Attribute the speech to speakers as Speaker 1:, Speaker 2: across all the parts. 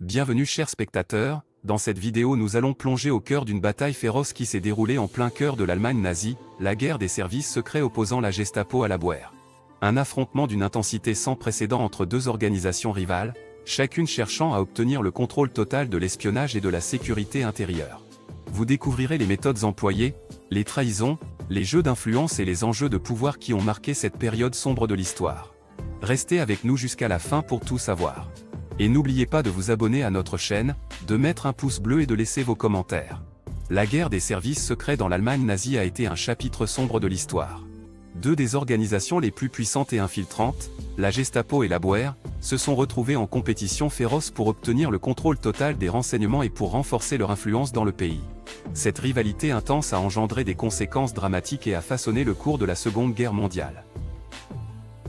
Speaker 1: Bienvenue chers spectateurs, dans cette vidéo nous allons plonger au cœur d'une bataille féroce qui s'est déroulée en plein cœur de l'Allemagne nazie, la guerre des services secrets opposant la Gestapo à la Bundeswehr. Un affrontement d'une intensité sans précédent entre deux organisations rivales, chacune cherchant à obtenir le contrôle total de l'espionnage et de la sécurité intérieure. Vous découvrirez les méthodes employées, les trahisons, les jeux d'influence et les enjeux de pouvoir qui ont marqué cette période sombre de l'histoire. Restez avec nous jusqu'à la fin pour tout savoir. Et n'oubliez pas de vous abonner à notre chaîne, de mettre un pouce bleu et de laisser vos commentaires. La guerre des services secrets dans l'Allemagne nazie a été un chapitre sombre de l'histoire. Deux des organisations les plus puissantes et infiltrantes, la Gestapo et la Bundeswehr, se sont retrouvées en compétition féroce pour obtenir le contrôle total des renseignements et pour renforcer leur influence dans le pays. Cette rivalité intense a engendré des conséquences dramatiques et a façonné le cours de la Seconde Guerre mondiale.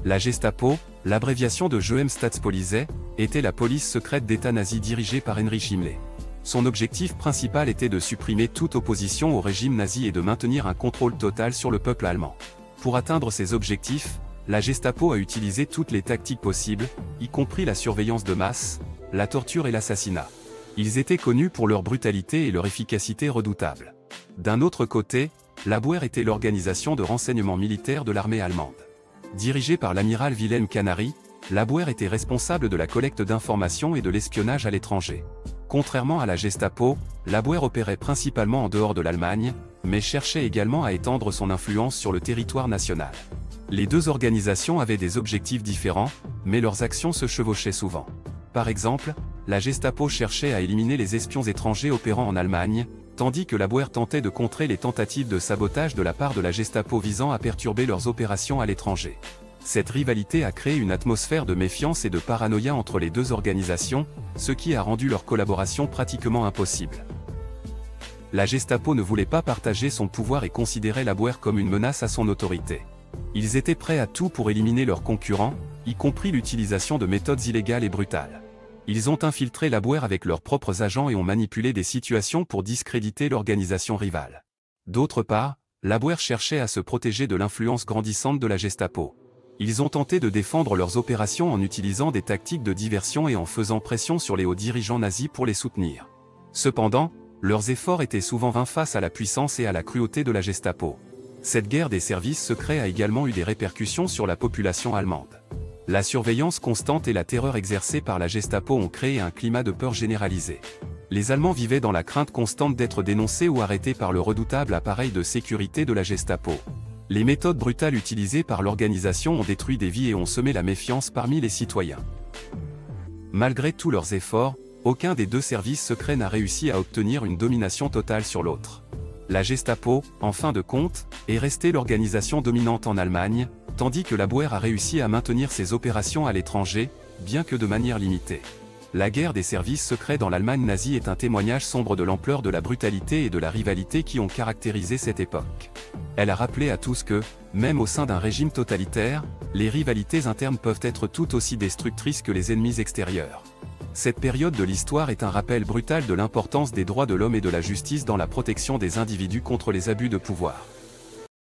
Speaker 1: La Gestapo, l'abréviation de Geheimstaatspolizei, était la police secrète d'État nazi dirigée par Heinrich Himmler. Son objectif principal était de supprimer toute opposition au régime nazi et de maintenir un contrôle total sur le peuple allemand. Pour atteindre ces objectifs, la Gestapo a utilisé toutes les tactiques possibles, y compris la surveillance de masse, la torture et l'assassinat. Ils étaient connus pour leur brutalité et leur efficacité redoutables. D'un autre côté, la Bundeswehr était l'organisation de renseignement militaire de l'armée allemande. Dirigée par l'amiral Wilhelm Canaris, la Bundeswehr était responsable de la collecte d'informations et de l'espionnage à l'étranger. Contrairement à la Gestapo, la Bundeswehr opérait principalement en dehors de l'Allemagne, mais cherchait également à étendre son influence sur le territoire national. Les deux organisations avaient des objectifs différents, mais leurs actions se chevauchaient souvent. Par exemple, la Gestapo cherchait à éliminer les espions étrangers opérant en Allemagne, tandis que la Bundeswehr tentait de contrer les tentatives de sabotage de la part de la Gestapo visant à perturber leurs opérations à l'étranger. Cette rivalité a créé une atmosphère de méfiance et de paranoïa entre les deux organisations, ce qui a rendu leur collaboration pratiquement impossible. La Gestapo ne voulait pas partager son pouvoir et considérait la Bundeswehr comme une menace à son autorité. Ils étaient prêts à tout pour éliminer leurs concurrents, y compris l'utilisation de méthodes illégales et brutales. Ils ont infiltré la Bundeswehr avec leurs propres agents et ont manipulé des situations pour discréditer l'organisation rivale. D'autre part, la Bundeswehr cherchait à se protéger de l'influence grandissante de la Gestapo. Ils ont tenté de défendre leurs opérations en utilisant des tactiques de diversion et en faisant pression sur les hauts dirigeants nazis pour les soutenir. Cependant, leurs efforts étaient souvent vains face à la puissance et à la cruauté de la Gestapo. Cette guerre des services secrets a également eu des répercussions sur la population allemande. La surveillance constante et la terreur exercée par la Gestapo ont créé un climat de peur généralisé. Les Allemands vivaient dans la crainte constante d'être dénoncés ou arrêtés par le redoutable appareil de sécurité de la Gestapo. Les méthodes brutales utilisées par l'organisation ont détruit des vies et ont semé la méfiance parmi les citoyens. Malgré tous leurs efforts, aucun des deux services secrets n'a réussi à obtenir une domination totale sur l'autre. La Gestapo, en fin de compte, est restée l'organisation dominante en Allemagne, tandis que la Bundeswehr a réussi à maintenir ses opérations à l'étranger, bien que de manière limitée. La guerre des services secrets dans l'Allemagne nazie est un témoignage sombre de l'ampleur de la brutalité et de la rivalité qui ont caractérisé cette époque. Elle a rappelé à tous que, même au sein d'un régime totalitaire, les rivalités internes peuvent être tout aussi destructrices que les ennemis extérieurs. Cette période de l'histoire est un rappel brutal de l'importance des droits de l'homme et de la justice dans la protection des individus contre les abus de pouvoir.